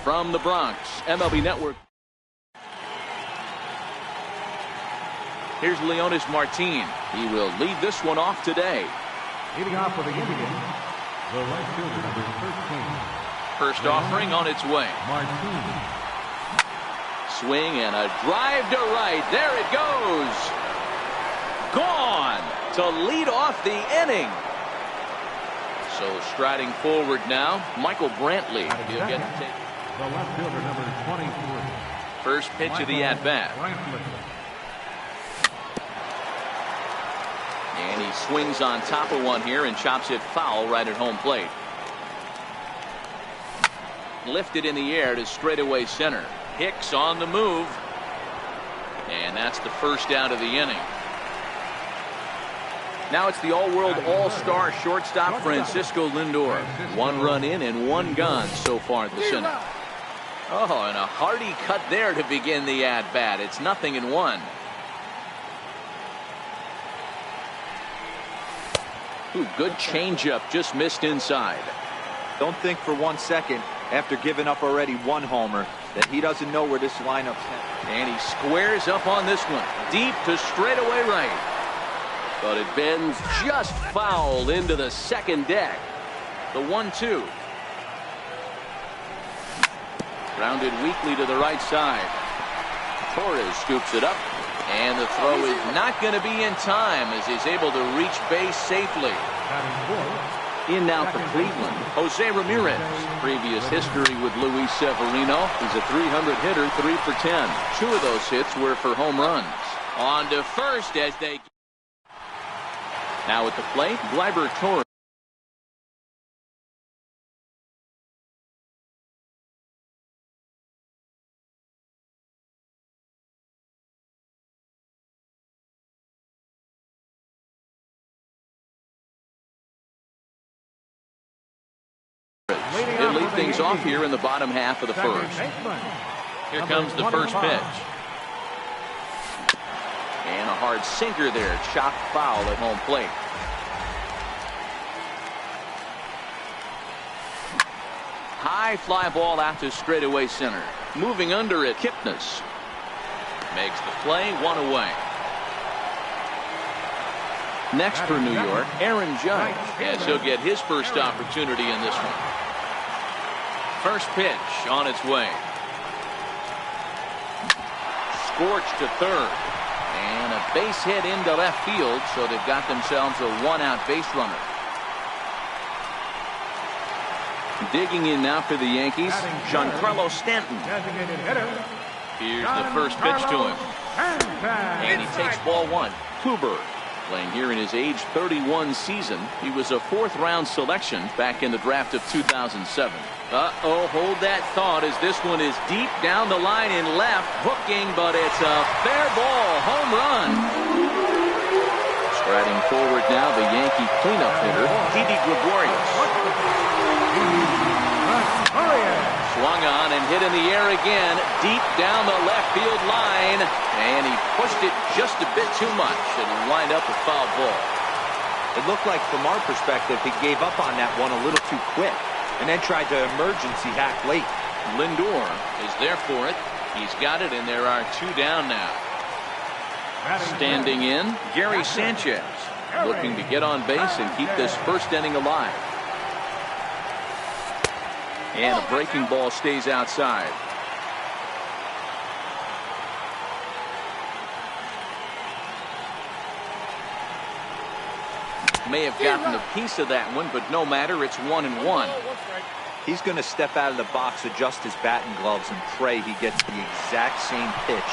from the Bronx, MLB Network. Here's Leonis Martin. He will lead this one off today. Leading off for the Indians, the right fielder, number 13. First offering on its way. Martin. Swing and a drive to right. There it goes. Gone to lead off the inning. So striding forward now, Michael Brantley. He'll get to take the left fielder, number 23. First pitch of the at-bat. And he swings on top of one here and chops it foul right at home plate. Lifted in the air to straightaway center. Hicks on the move. And that's the first out of the inning. Now it's the all-world all-star shortstop Francisco Lindor. 1 run in and 1 gone so far this inning. Oh, and a hearty cut there to begin the at-bat. It's 0-1. Ooh, good changeup, just missed inside. Don't think for 1 second, after giving up already 1 homer, that he doesn't know where this lineup's at. And he squares up on this one, deep to straightaway right. But it bends just foul into the second deck. The 1-2. Grounded weakly to the right side. Torres scoops it up. And the throw is not going to be in time as he's able to reach base safely. In now for Cleveland, Jose Ramirez. Previous history with Luis Severino. He's a 300 hitter, 3 for 10. 2 of those hits were for home runs. On to first as they... Now at the plate, Gleyber Torres. He'll lead things off here in the bottom half of the first. Here comes the first pitch. And a hard sinker there, chopped foul at home plate. High fly ball out to straightaway center. Moving under it, Kipnis makes the play, 1 away. Next for New York, Aaron Judge, as he'll get his first opportunity in this one. First pitch on its way. Scorched to third. And a base hit into left field, so they've got themselves a 1-out base runner. Digging in now for the Yankees, Giancarlo Stanton. Here's the first pitch to him. And he takes ball 1. Kluber. Playing here in his age 31 season. He was a 4th-round selection back in the draft of 2007. Uh-oh, hold that thought as this one is deep down the line in left. Hooking, but it's a fair ball. Home run. Striding forward now, the Yankee cleanup hitter, Didi Gregorius. Swung on and hit in the air again, deep down the left field line, and he pushed it just a bit too much and lined up a foul ball. It looked like, from our perspective, he gave up on that one a little too quick and then tried to emergency hack late. Lindor is there for it. He's got it, and there are 2 down now. Standing in, Gary Sanchez, looking to get on base and keep this first inning alive. And a breaking ball stays outside. May have gotten a piece of that one, but no matter, it's 1-1. He's going to step out of the box, adjust his bat and gloves, and pray he gets the exact same pitch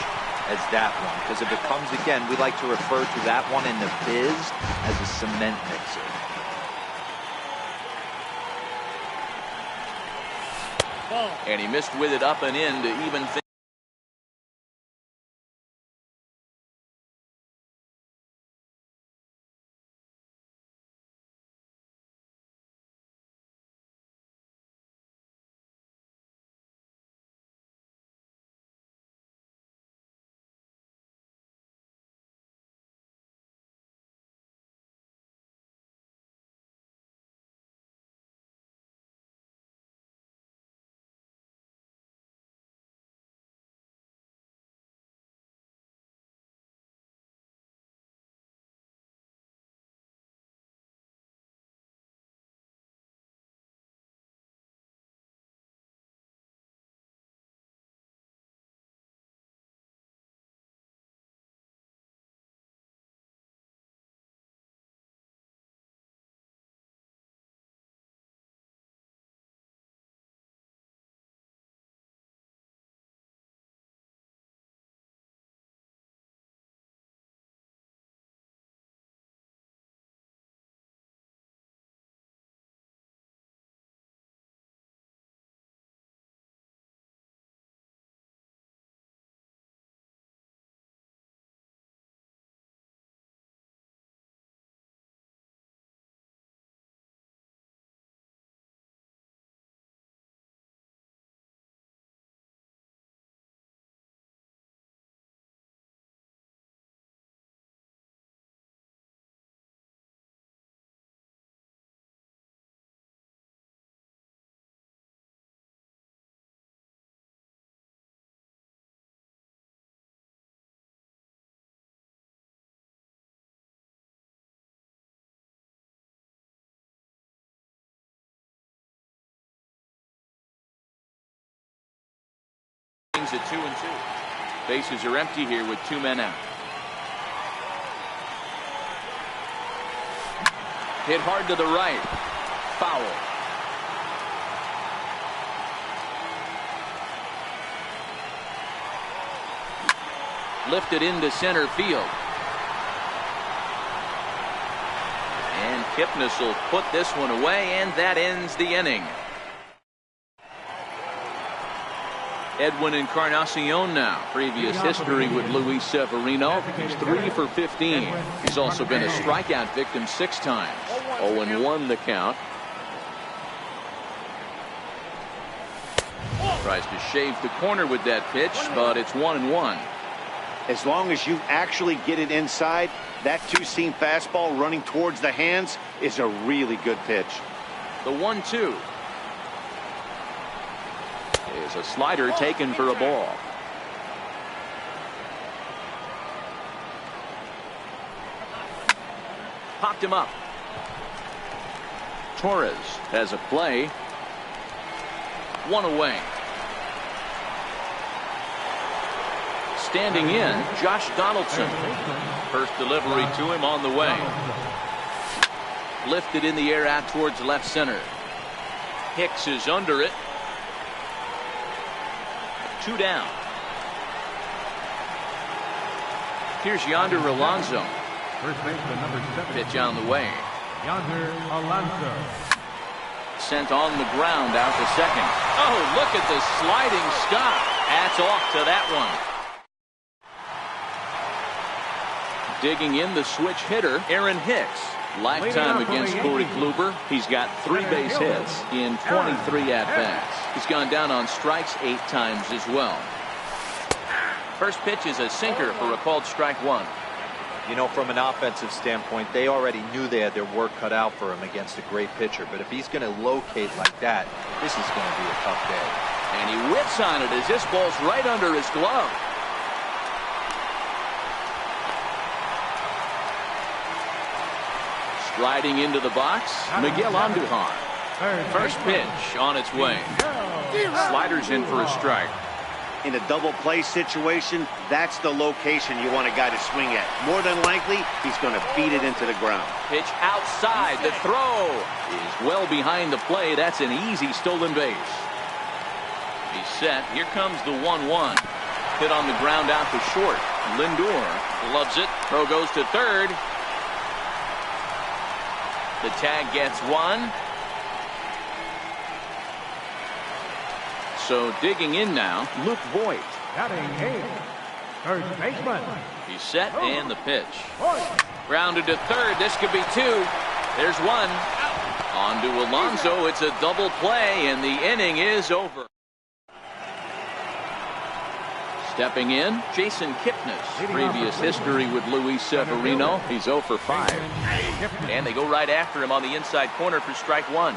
as that one. Because if it comes again, we like to refer to that one in the biz as a cement mixer. And he missed with it up and in to even things. Things at 2-2. Bases are empty here with 2 men out. Hit hard to the right. Foul. Lifted into center field. And Kipnis will put this one away, and that ends the inning. Edwin Encarnacion now. Previous history with Luis Severino. He's 3 for 15. He's also been a strikeout victim 6 times. 0-1 the count. Tries to shave the corner with that pitch, but it's 1-1. As long as you actually get it inside, that two-seam fastball running towards the hands is a really good pitch. The 1-2 is a slider taken for a ball. Popped him up. Torres has a play. 1 away. Standing in, Josh Donaldson. First delivery to him on the way. Lifted in the air out towards left center. Hicks is under it. 2 down. Here's Yonder Alonso. First baseman number 7. Pitch on the way. Yonder Alonso. Sent on the ground out to second. Oh, look at the sliding stop. That's off to that one. Digging in the switch hitter, Aaron Hicks. Lifetime against Corey Kluber. He's got 3 base hits in 23 at-bats. He's gone down on strikes 8 times as well. First pitch is a sinker for a called strike 1. You know, from an offensive standpoint, they already knew they had their work cut out for him against a great pitcher. But if he's going to locate like that, this is going to be a tough day. And he whips on it as this ball's right under his glove. Sliding into the box, Miguel Andujar. First pitch on its way. Sliders in for a strike. In a double play situation, that's the location you want a guy to swing at. More than likely, he's going to beat it into the ground. Pitch outside. The throw is well behind the play. That's an easy stolen base. He's set. Here comes the 1-1. Hit on the ground out to short. Lindor loves it. Throw goes to third. The tag gets 1. So digging in now, Luke Voigt. Batting 8. First baseman. He's set and the pitch. Grounded to third. This could be 2. There's 1. On to Alonso. It's a double play and the inning is over. Stepping in, Jason Kipnis. Previous history with Luis Severino. He's 0 for 5. And they go right after him on the inside corner for strike 1.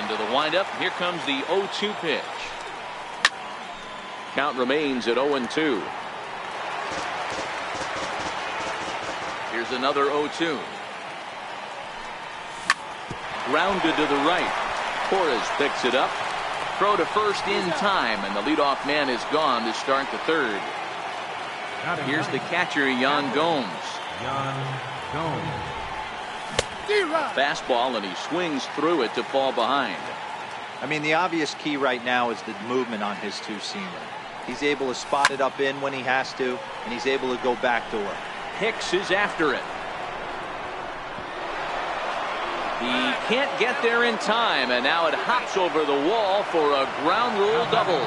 Into the windup. Here comes the 0-2 pitch. Count remains at 0-2. Here's another 0-2. Grounded to the right. Torres picks it up. Throw to first in time, and the leadoff man is gone to start the third. Here's the catcher, Yan Gomes. Fastball, and he swings through it to fall behind. I mean, the obvious key right now is the movement on his two-seamer. He's able to spot it up in when he has to, and he's able to go backdoor. Hicks is after it. He can't get there in time, and now it hops over the wall for a ground rule double.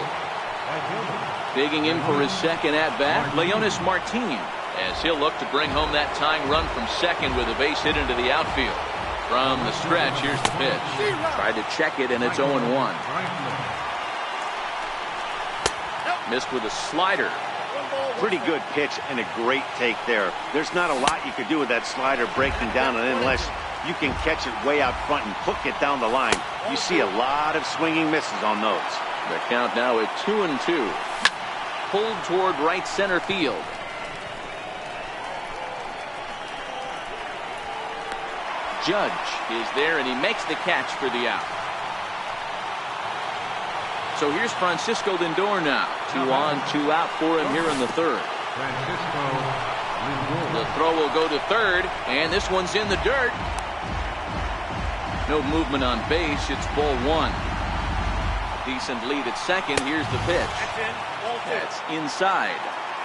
Digging in for his second at-bat, Leonis Martin, as he'll look to bring home that tying run from second with a base hit into the outfield. From the stretch, here's the pitch. Tried to check it, and it's 0-1. Missed with a slider. Pretty good pitch and a great take there. There's not a lot you could do with that slider breaking down, and unless you can catch it way out front and hook it down the line, you see a lot of swinging misses on those. The count now at 2-2. Pulled toward right center field. Judge is there, and he makes the catch for the out. So here's Francisco Lindor now. 2 on, 2 out for him here in the third. Francisco Lindor. The throw will go to third, and this one's in the dirt. No movement on base. It's ball 1. Decent lead at second. Here's the pitch. That's inside.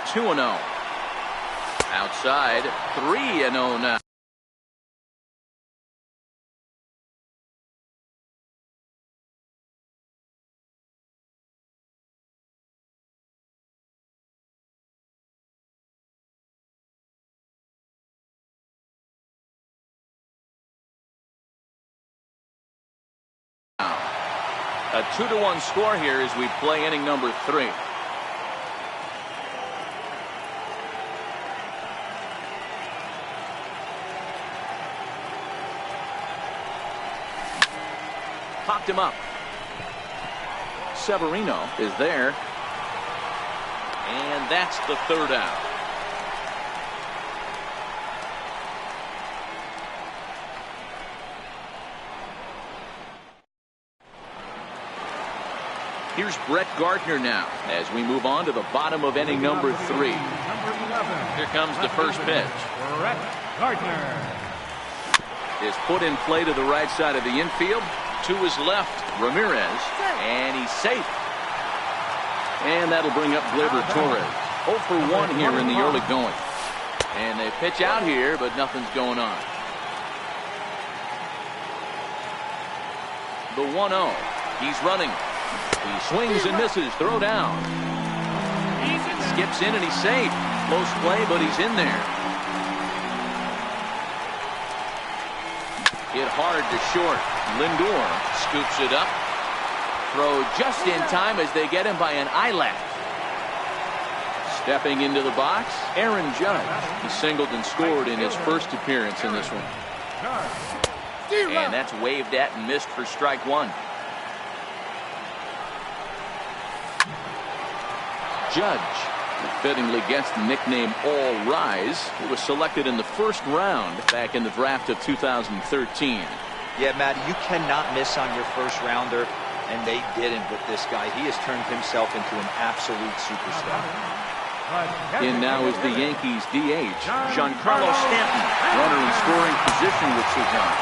2-0. Outside. 3-0 now. A 2-1 score here as we play inning number 3. Popped him up. Severino is there. And that's the third out. Here's Brett Gardner now as we move on to the bottom of inning number 3. Here comes the first pitch. Brett Gardner is put in play to the right side of the infield. To his left, Ramirez, and he's safe. And that'll bring up Gleyber Torres. 0 for 1 here in the early going. And they pitch out here, but nothing's going on. The 1-0. He's running. He swings and misses. Throw down. Skips in and he's safe. Close play, but he's in there. Hit hard to short. Lindor scoops it up. Throw just in time as they get him by an eyelash. Stepping into the box, Aaron Judge. He singled and scored in his first appearance in this one. And that's waved at and missed for strike 1. Judge, who fittingly gets the nickname All Rise. He was selected in the first round back in the draft of 2013. Yeah, Matt, you cannot miss on your first rounder, and they didn't with this guy. He has turned himself into an absolute superstar. In now is the Yankees DH, Giancarlo Stanton, runner in scoring position with Suzanne.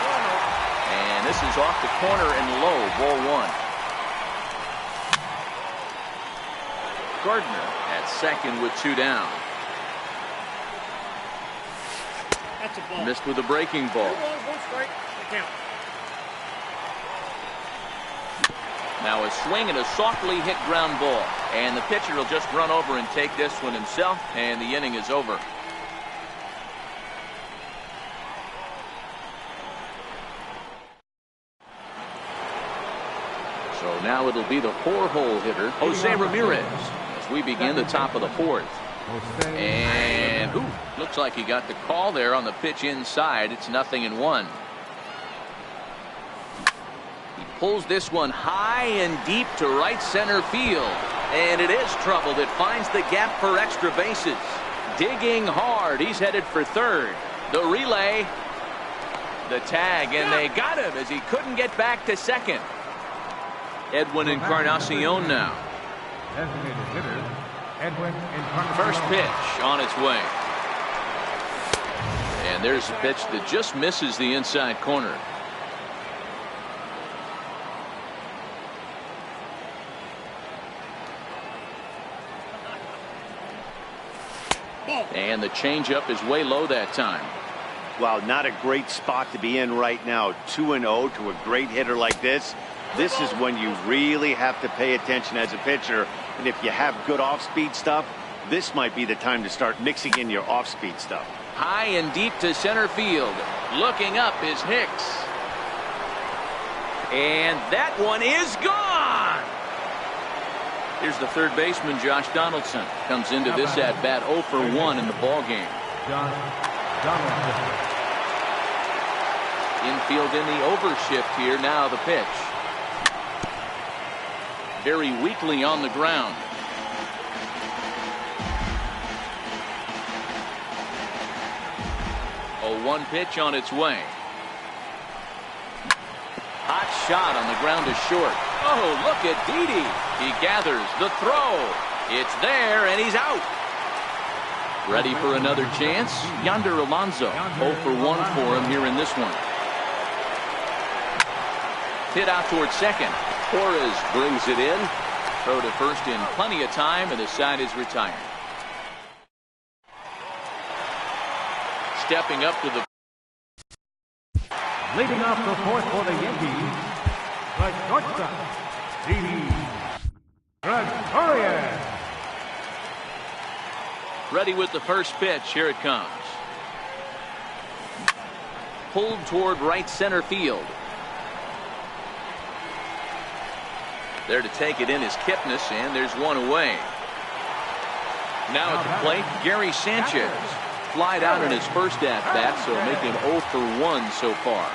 And this is off the corner and low, ball 1. Gardner at second with 2 down. That's a ball. Missed with a breaking ball. One strike. Count. Now a swing and a softly hit ground ball. And the pitcher will just run over and take this one himself, and the inning is over. So now it'll be the 4-hole hitter, Jose Ramirez, as we begin the top of the 4th. And looks like he got the call there on the pitch inside. It's 0-1. He pulls this one high and deep to right center field. And it is trouble that finds the gap for extra bases. Digging hard. He's headed for third. The relay. The tag. And they got him as he couldn't get back to second. Edwin Encarnacion now. Designated hitter, Edwin Encarnacion. First pitch on its way. And there's a pitch that just misses the inside corner. And the changeup is way low that time. Wow, not a great spot to be in right now. 2-0 to a great hitter like this. This is when you really have to pay attention as a pitcher. And if you have good off-speed stuff, this might be the time to start mixing in your off-speed stuff. High and deep to center field. Looking up is Hicks. And that one is gone. Here's the third baseman, Josh Donaldson. Comes into this at-bat 0 for 1 in the ballgame. Josh Donaldson. Infield in the overshift here. Now the pitch. Very weakly on the ground. A 1 pitch on its way. Hot shot on the ground is short. Oh, look at Didi. He gathers the throw. It's there, and he's out. Ready for another chance? Yonder Alonso. 0 for 1 for him here in this one. Hit out towards second. Torres brings it in. Throw to first in plenty of time, and the side is retired. Stepping up to the Leading off the fourth for the Yankees, the shortstop, Didi Gregorius. Ready with the first pitch. Here it comes. Pulled toward right center field. There to take it in is Kipnis, and there's one away. Now at the plate, Gary Sanchez. Flied out in his first at-bat, so making 0 for 1 so far.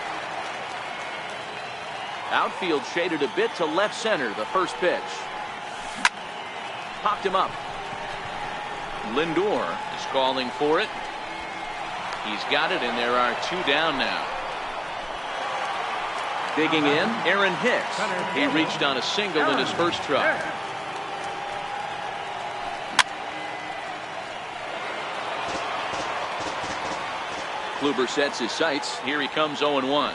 Outfield shaded a bit to left center, the first pitch. Popped him up. Lindor is calling for it. He's got it, and there are 2 down now. Digging in, Aaron Hicks. He reached on a single in his first try. Kluber sets his sights. Here he comes 0-1.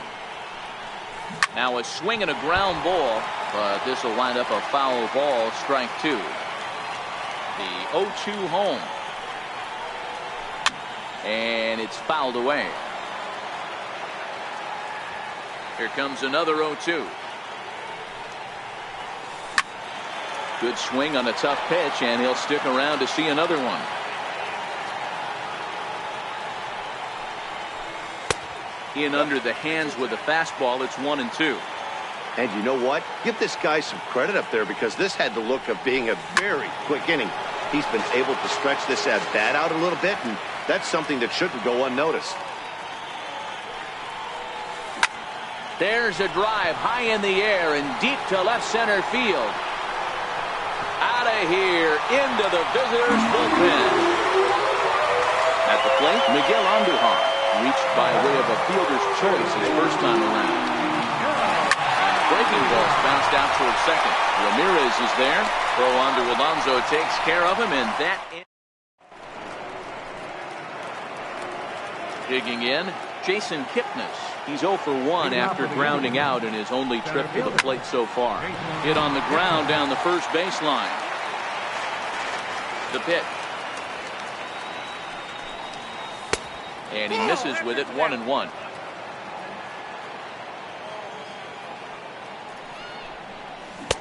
Now a swing and a ground ball, but this will wind up a foul ball, strike 2. The 0-2 home. And it's fouled away. Here comes another 0-2. Good swing on a tough pitch, and he'll stick around to see another one. In under the hands with a fastball. It's 1-2. And you know what? Give this guy some credit up there, because this had the look of being a very quick inning. He's been able to stretch this at bat out a little bit, and that's something that shouldn't go unnoticed. There's a drive high in the air and deep to left center field. Out of here into the visitors' bullpen. At the plate, Miguel Andujar. Reached by way of a fielder's choice his first time around. And the breaking ball's bounced out towards second. Ramirez is there. Throw on to Alonso takes care of him, and that. Digging in, Jason Kipnis. He's 0 for 1 after grounding out in his only trip to the plate so far. Hit on the ground down the first baseline. The pitch. And he misses with it, 1-1.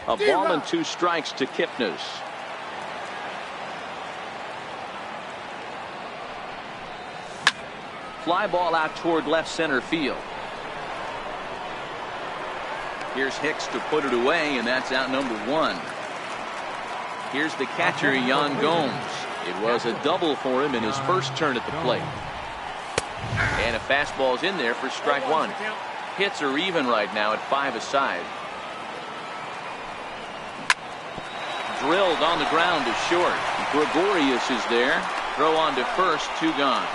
A ball and 2 strikes to Kipnis. Fly ball out toward left center field. Here's Hicks to put it away, and that's out number 1. Here's the catcher, Yan Gomes. It was a double for him in his first turn at the plate. And a fastball's in there for strike 1. Hits are even right now at 5 aside. Drilled on the ground is short. Gregorius is there. Throw on to first, 2 gone.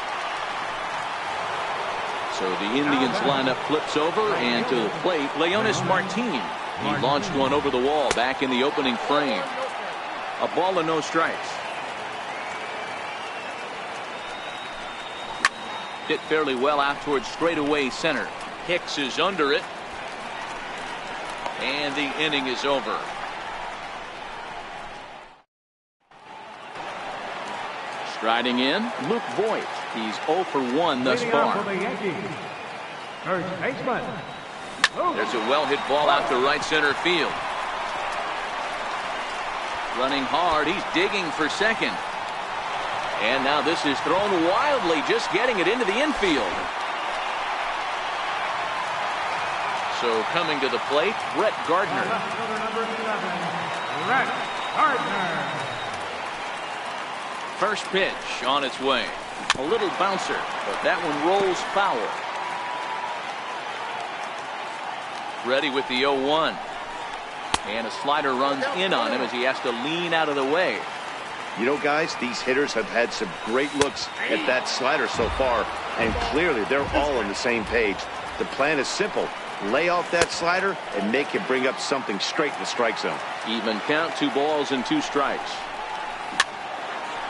So the Indians lineup flips over, and to the plate, Leonis Martin. He launched one over the wall back in the opening frame. A ball and no strikes. Hit fairly well out towards straightaway center. Hicks is under it. And the inning is over. Striding in, Luke Voigt. He's 0 for 1 thus far. There's a well-hit ball out to right center field. Running hard, he's digging for second. And now this is thrown wildly, just getting it into the infield. So coming to the plate, Brett Gardner. Brett Gardner. First pitch on its way. A little bouncer, but that one rolls foul. Ready with the 0-1. And a slider runs in on him as he has to lean out of the way. You know, guys, these hitters have had some great looks at that slider so far, and clearly they're all on the same page. The plan is simple. Lay off that slider and make him bring up something straight in the strike zone. Even count, 2 balls and 2 strikes.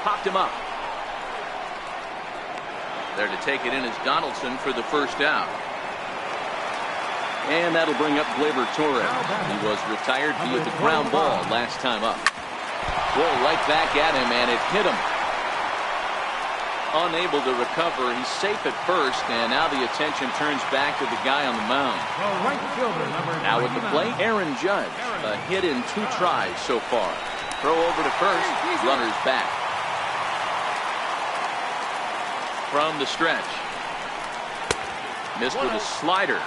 Popped him up. There to take it in is Donaldson for the first out. And that'll bring up Gleyber Torres. He was retired via the ground ball last time up. Roll right back at him, and it hit him. Unable to recover. He's safe at first, and now the attention turns back to the guy on the mound. Now at the plate, Aaron Judge. A hit in 2 tries so far. Throw over to first. Runners back. From the stretch. Missed with a slider.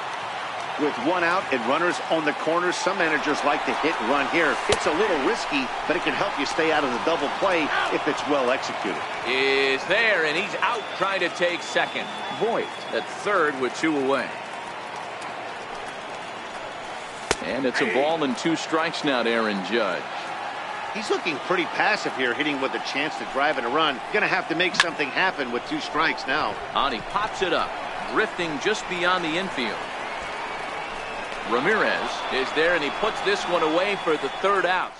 With 1 out and runners on the corners, some managers like to hit and run here. It's a little risky, but it can help you stay out of the double play if it's well executed. Is there, and he's out trying to take second. Voigt at third with 2 away. And it's a ball and 2 strikes now to Aaron Judge. He's looking pretty passive here, hitting with a chance to drive in a run. Gonna have to make something happen with 2 strikes now. And he pops it up, drifting just beyond the infield. Ramirez is there, and he puts this one away for the 3rd out.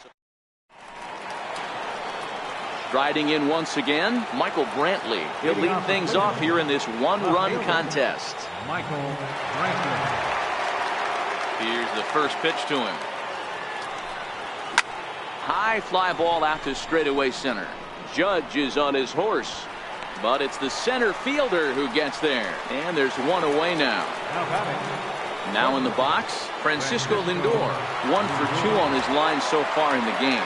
Striding in once again, Michael Brantley. He'll lead things off here in this 1-run contest. Michael Brantley. Here's the first pitch to him. High fly ball out to straightaway center. Judge is on his horse, but it's the center fielder who gets there. And there's 1 away now. Now in the box, Francisco Lindor. 1 for 2 on his line so far in the game.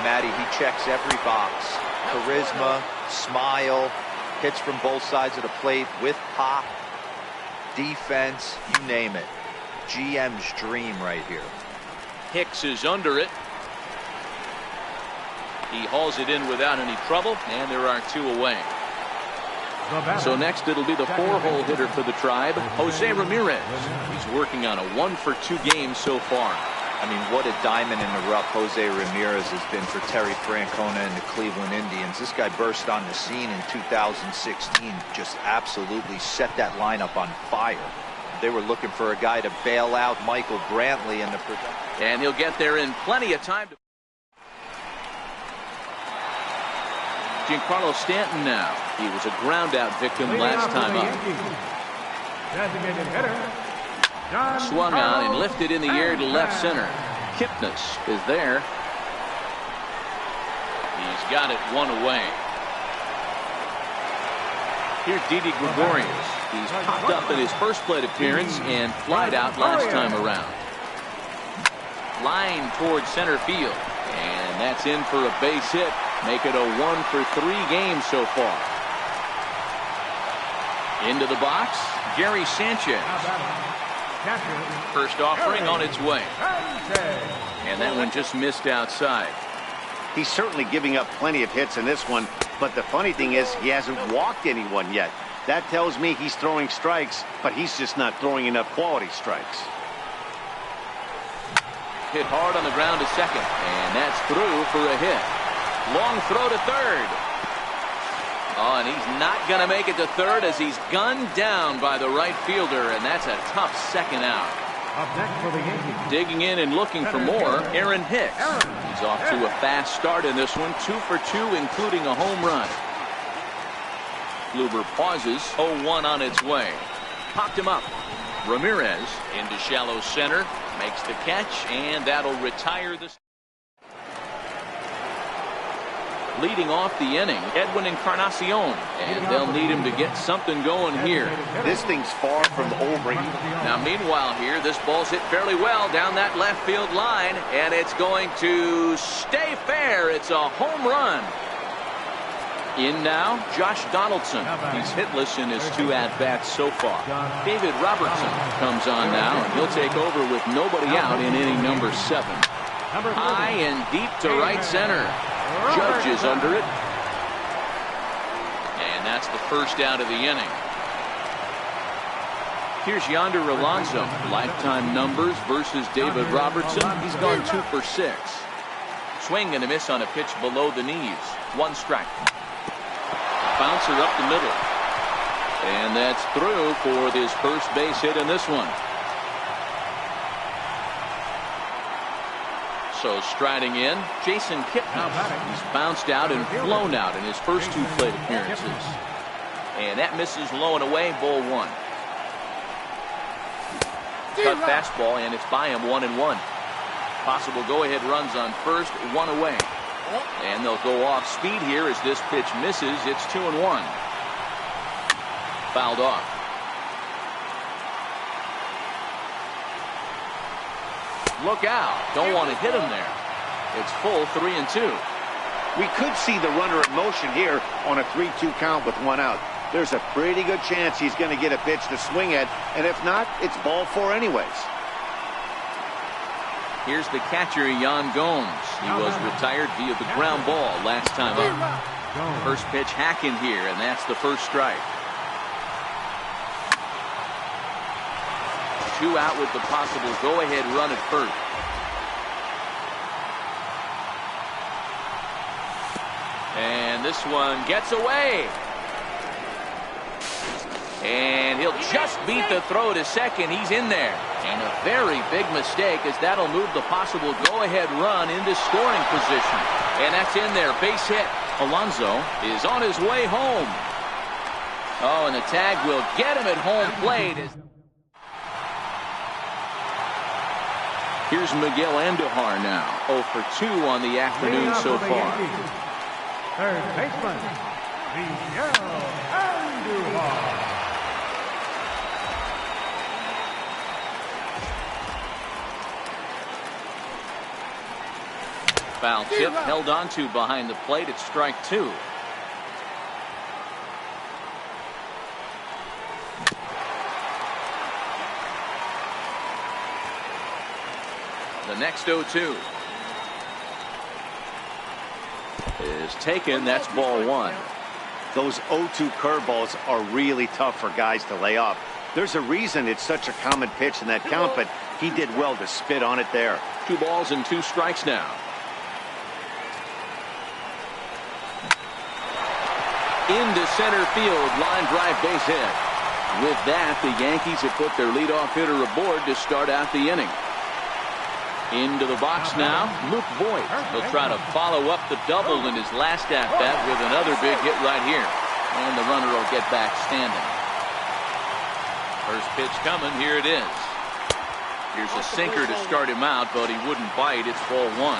Matty, he checks every box. Charisma, smile, hits from both sides of the plate with pop, defense, you name it. GM's dream right here. Hicks is under it. He hauls it in without any trouble, and there are 2 away. So next it'll be the 4-hole hitter for the Tribe, Jose Ramirez. He's working on a 1 for 2 game so far. I mean, what a diamond in the rough Jose Ramirez has been for Terry Francona and the Cleveland Indians. This guy burst on the scene in 2016, just absolutely set that lineup on fire. They were looking for a guy to bail out Michael Brantley in the production. And he'll get there in plenty of time. Giancarlo Stanton now. He was a ground out victim last time up. Swung on and lifted in the air to left center. Kipnis is there. He's got it 1 away. Here's Didi Gregorius. He's popped up in his first plate appearance and flied out last time around. Line towards center field. And that's in for a base hit. Make it a 1 for 3 game so far. Into the box, Gary Sanchez. First offering on its way. And that one just missed outside. He's certainly giving up plenty of hits in this one, but the funny thing is he hasn't walked anyone yet. That tells me he's throwing strikes, but he's just not throwing enough quality strikes. Hit hard on the ground to second, and that's through for a hit. Long throw to third. Oh, and he's not going to make it to third as he's gunned down by the right fielder, and that's a tough second out. Up next for the Yankees. Digging in and looking for more, Aaron Hicks. He's off to a fast start in this one, 2 for 2, including a home run. Kluber pauses, 0-1 on its way. Popped him up. Ramirez into shallow center, makes the catch, and that'll retire the. Leading off the inning, Edwin Encarnacion, and they'll need him to get something going here. This thing's far from over. Now, meanwhile here, this ball's hit fairly well down that left field line, and it's going to stay fair. It's a home run. In now, Josh Donaldson. He's hitless in his 2 at-bats so far. David Robertson comes on now, and he'll take over with nobody out in inning number 7. High and deep to right center. Judge is under it. And that's the first out of the inning. Here's Yonder Alonso. Lifetime numbers versus David Robertson. He's gone 2 for 6. Swing and a miss on a pitch below the knees. 1 strike. Bouncer up the middle. And that's through for this first base hit in this one. Also striding in, Jason Kipnis. He's bounced out and flown out in his first 2 plate appearances. And that misses low and away, ball 1. Cut fastball, and it's by him 1-1. Possible go-ahead runs on first, 1 away. And they'll go off speed here as this pitch misses. It's 2-1. Fouled off. Look out. Don't want to hit him there. It's full 3-2. We could see the runner in motion here on a 3-2 count with 1 out. There's a pretty good chance he's going to get a pitch to swing at, and if not, it's ball 4 anyways. Here's the catcher, Yan Gomes. He was retired via the ground ball last time up. First pitch hacking here, and that's the first strike. 2 out with the possible go-ahead run at first. And this one gets away. And he'll just beat the throw to second. He's in there. And a very big mistake, as that'll move the possible go-ahead run into scoring position. And that's in there. Base hit. Alonso is on his way home. Oh, and the tag will get him at home plate. Here's Miguel Andujar now. 0 for 2 on the afternoon so far. Third baseman, Miguel Andujar. Foul tip held onto behind the plate. It's strike 2. The next 0-2 is taken. That's ball 1. Those 0-2 curveballs are really tough for guys to lay off. There's a reason it's such a common pitch in that count, but he did well to spit on it there. 2 balls and 2 strikes now. Into center field, line drive, base hit. With that, the Yankees have put their leadoff hitter aboard to start out the inning. Into the box now, Luke Voigt. He'll try to follow up the double in his last at-bat with another big hit right here. And the runner will get back standing. First pitch coming, here it is. Here's a sinker to start him out, but he wouldn't bite. It's ball 1.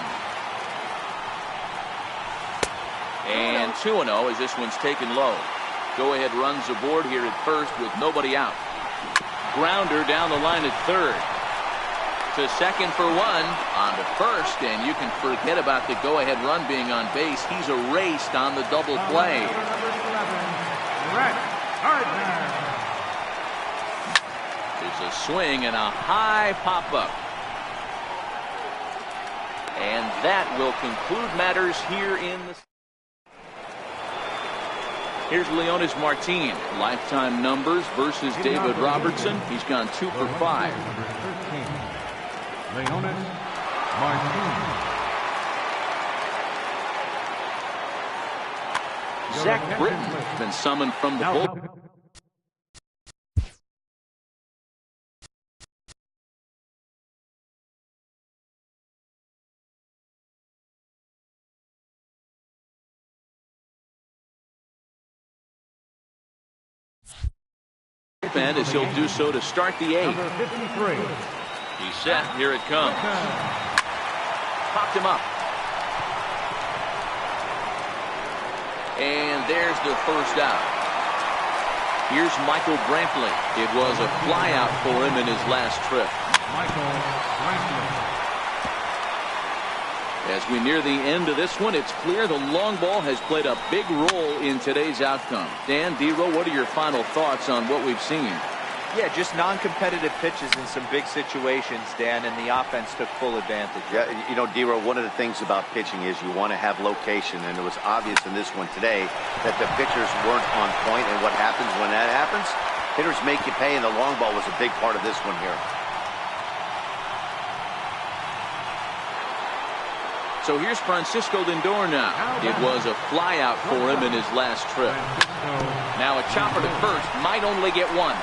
And 2-0 as this one's taken low. Go-ahead runs aboard here at first with nobody out. Grounder down the line at third. To second for 1. On to first, and you can forget about the go-ahead run being on base. He's erased on the double play. There's a swing and a high pop-up. And that will conclude matters here in the... Here's Leonis Martin. Lifetime numbers versus David Robertson. He's gone 2 for 5. Leonis Martin. Zach Britton has been summoned from the bullpen. As he'll do so to start the 8th. Number 53. He's set. Here it comes. Popped him up. And there's the first out. Here's Michael Brantley. It was a flyout for him in his last trip. Michael Brantley. As we near the end of this one, it's clear the long ball has played a big role in today's outcome. Dan, D-Row, what are your final thoughts on what we've seen? Yeah, just non-competitive pitches in some big situations, Dan, and the offense took full advantage. Yeah, you know, D-Row, one of the things about pitching is you want to have location, and it was obvious in this one today that the pitchers weren't on point, and what happens when that happens? Hitters make you pay, and the long ball was a big part of this one here. So here's Francisco Lindor now. It was a flyout for him in his last trip. Now a chopper to first, might only get 1.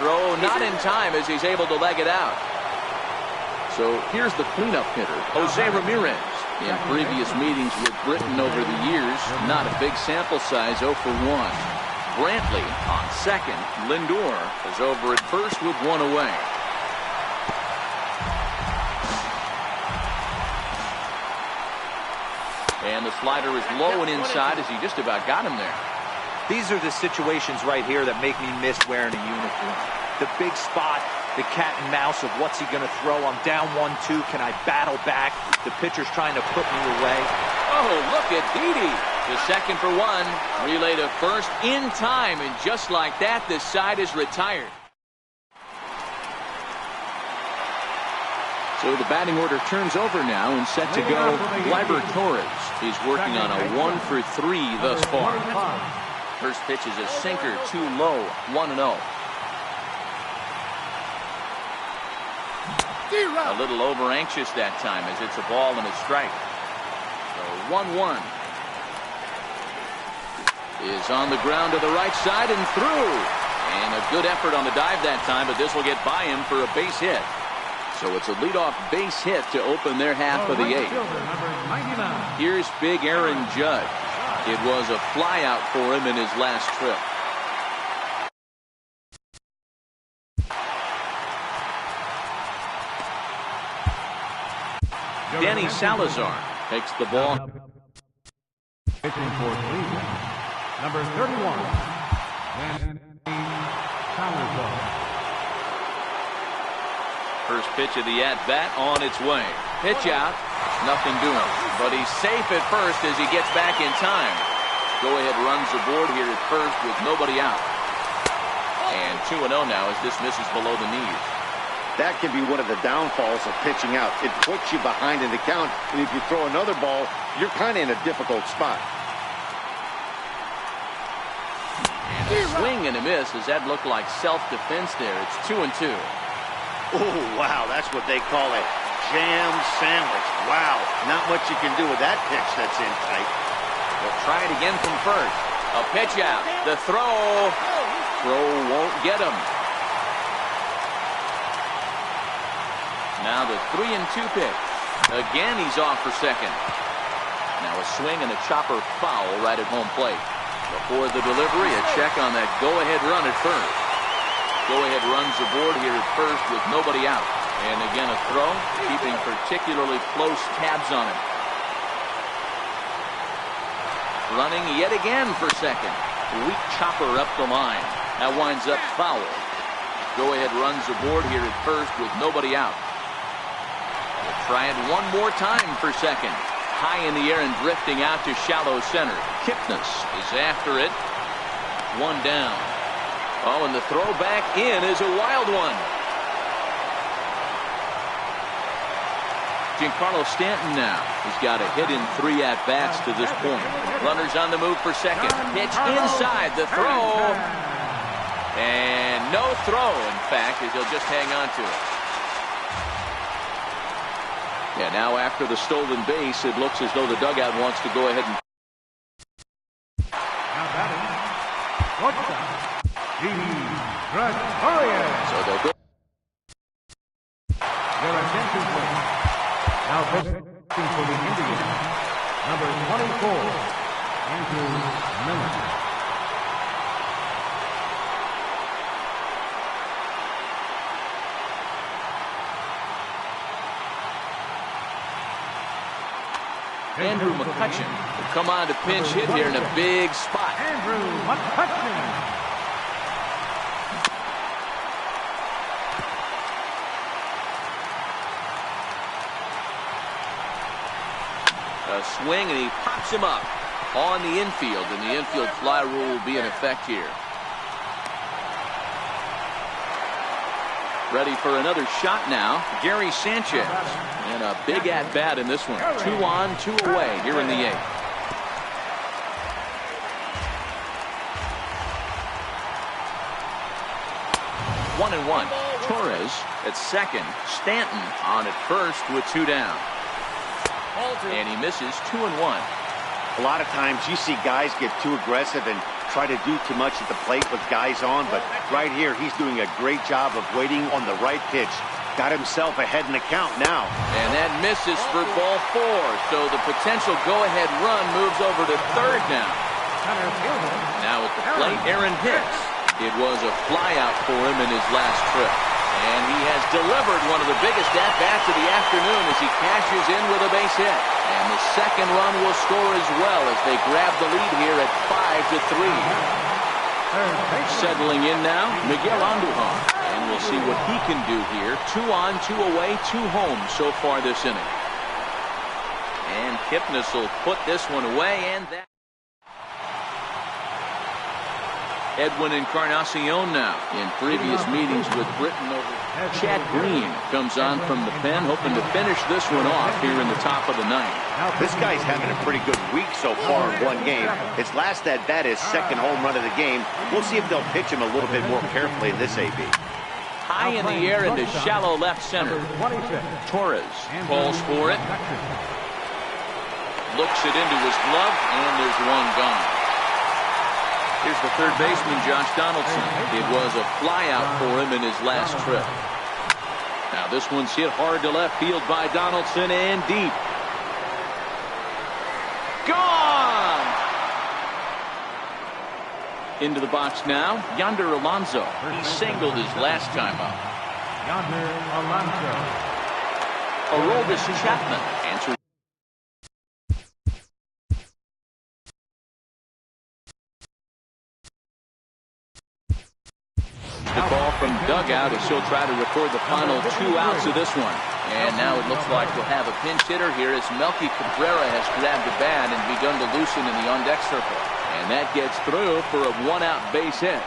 Throw not in time as he's able to leg it out. So So here's the cleanup hitter, Jose Ramirez. In previous meetings with Britain over the years, not a big sample size, 0 for 1. Brantley on second. Lindor is over at first with one away. And the slider is low and inside as he just about got him there. These are the situations right here that make me miss wearing a uniform. The big spot, the cat and mouse of what's he going to throw. I'm down 1-2. Can I battle back? The pitcher's trying to put me away. Oh, look at Didi. The second for one. Relay to first in time. And just like that, the side is retired. So the batting order turns over now and set to go. Gleyber Torres. He's working on a 1 for 3 thus far. First pitch is a sinker, too low, 1-0. A little over anxious that time as it's a ball and a strike. So 1-1 is on the ground to the right side and through. And a good effort on the dive that time, but this will get by him for a base hit. So it's a leadoff base hit to open their half of the 8th. Here's big Aaron Judge. It was a flyout for him in his last trip. Danny Salazar takes the ball. Pitching for Cleveland, number 31, Danny Salazar. First pitch of the at-bat on its way. Pitch out, nothing doing. But he's safe at first as he gets back in time. Go-ahead runs aboard here at first with nobody out. And 2-0 now as this misses below the knees. That can be one of the downfalls of pitching out. It puts you behind in the count, and if you throw another ball, you're kind of in a difficult spot. And a swing and a miss. Does that look like self-defense there? It's 2-2. Oh, wow, that's what they call a jam sandwich. Wow, not much you can do with that pitch that's in tight. They'll try it again from first. A pitch out. The throw. Throw won't get him. Now the 3-2 pitch. Again, he's off for second. Now a swing and a chopper foul right at home plate. Before the delivery, a check on that go-ahead run at first. Go-ahead runs aboard here at first with nobody out. And again, a throw, keeping particularly close tabs on him. Running yet again for second. Weak chopper up the line. That winds up foul. Go-ahead runs aboard here at first with nobody out. We'll try it one more time for second. High in the air and drifting out to shallow center. Kipnis is after it. One down. Oh, and the throw back in is a wild one. Giancarlo Stanton now. He's got a hit in 3 at-bats to this point. Runners on the move for second. Pitch inside. The throw. And no throw, in fact, as he'll just hang on to it. Yeah, now after the stolen base, it looks as though the dugout wants to go ahead and... Now batting, shortstop, Gregorius. So they'll go... Your attention, please. Now pitching for the Indians, number 24, Andrew Miller. Andrew McCutchen will come on to pinch hit here in a big spot. Andrew McCutchen. A swing, and he pops him up on the infield, and the infield fly rule will be in effect here. Ready for another shot now, Gary Sanchez. And a big at-bat in this one. 2 on, 2 away here in the 8th. One and one. Torres at second. Stanton on at first with 2 down. And he misses 2 and 1. A lot of times you see guys get too aggressive and try to do too much at the plate with guys on, but right here he's doing a great job of waiting on the right pitch Got himself ahead in the count now. And that misses for ball 4. So the potential go-ahead run moves over to third now. Now at the plate, Aaron Hicks. It was a flyout for him in his last trip. And he has delivered one of the biggest at-bats of the afternoon as he cashes in with a base hit. And the second run will score as well as they grab the lead here at 5-3. Settling in now, Miguel Andujar. And we'll see what he can do here. 2 on, 2 away, 2 home so far this inning. And Kipnis will put this one away, and that. Edwin Encarnacion now in previous meetings with Britain over. Chad Green comes on from the pen, hoping to finish this one off here in the top of the ninth. This guy's having a pretty good week so far in one game. His last at-bat is second home run of the game. We'll see if they'll pitch him a little bit more carefully in this AB. High in the air into shallow left center. Torres calls for it. Looks it into his glove, and there's one gone. Here's the third baseman, Josh Donaldson. It was a flyout for him in his last trip. Now this one's hit hard to left field by Donaldson and deep. Gone! Into the box now, Yonder Alonso. He singled his last time up. Yonder Alonso. Aroldis Chapman answers. The call from dugout as he'll try to record the final 2 outs of this one. And now it looks like we'll have a pinch hitter here as Melky Cabrera has grabbed the bat and begun to loosen in the on-deck circle. And that gets through for a 1-out base hit.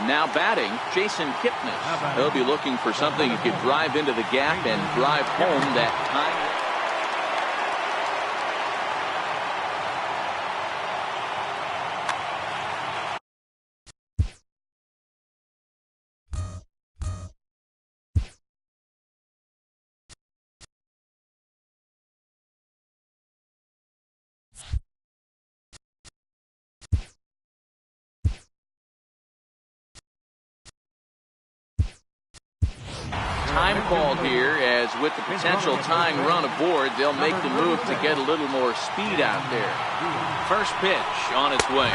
Now batting, Jason Kipnis. He'll be looking for something he could drive into the gap and drive home that time. Time called here as with the potential tying run aboard, they'll make the move to get a little more speed out there. First pitch on its way.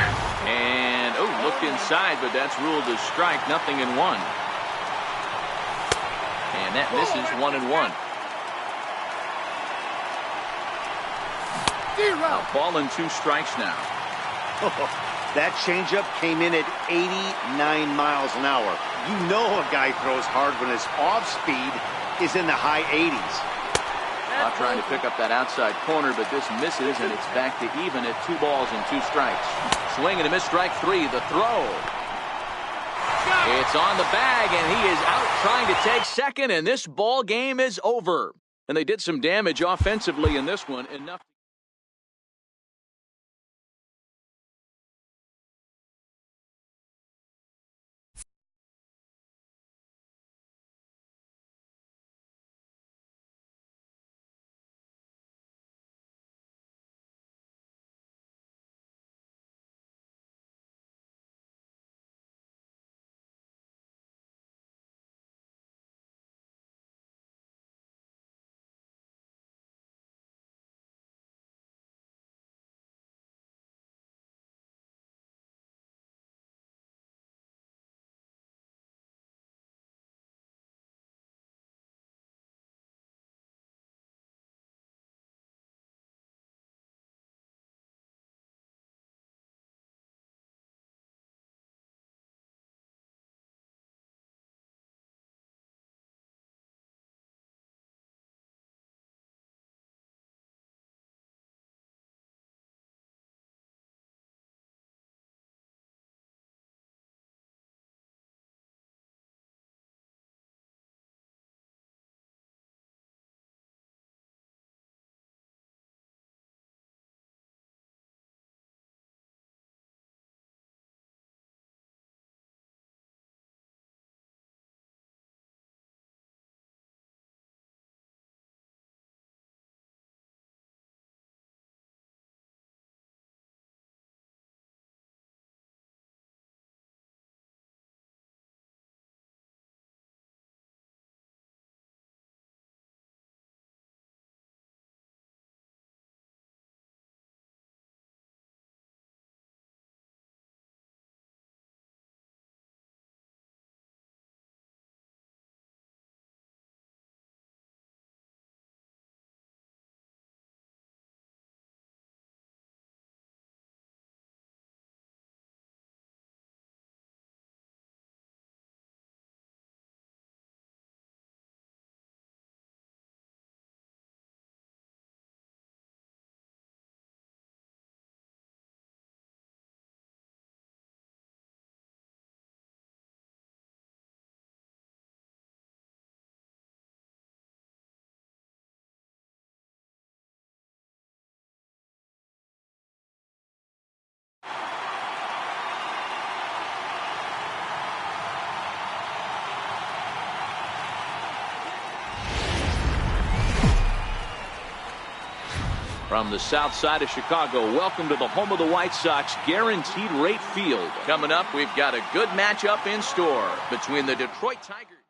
And, looked inside, but that's ruled as strike, nothing in 1. And that misses 1-1. A ball and 2 strikes now. That changeup came in at 89 miles an hour. You know a guy throws hard when his off speed is in the high 80s. Not trying to pick up that outside corner, but this misses, and it's back to even at 2 balls and 2 strikes. Swing and a miss, strike 3. The throw. It's on the bag, and he is out trying to take second, and this ball game is over. And they did some damage offensively in this one, enough. From the south side of Chicago, welcome to the home of the White Sox, Guaranteed Rate Field. Coming up, we've got a good matchup in store between the Detroit Tigers.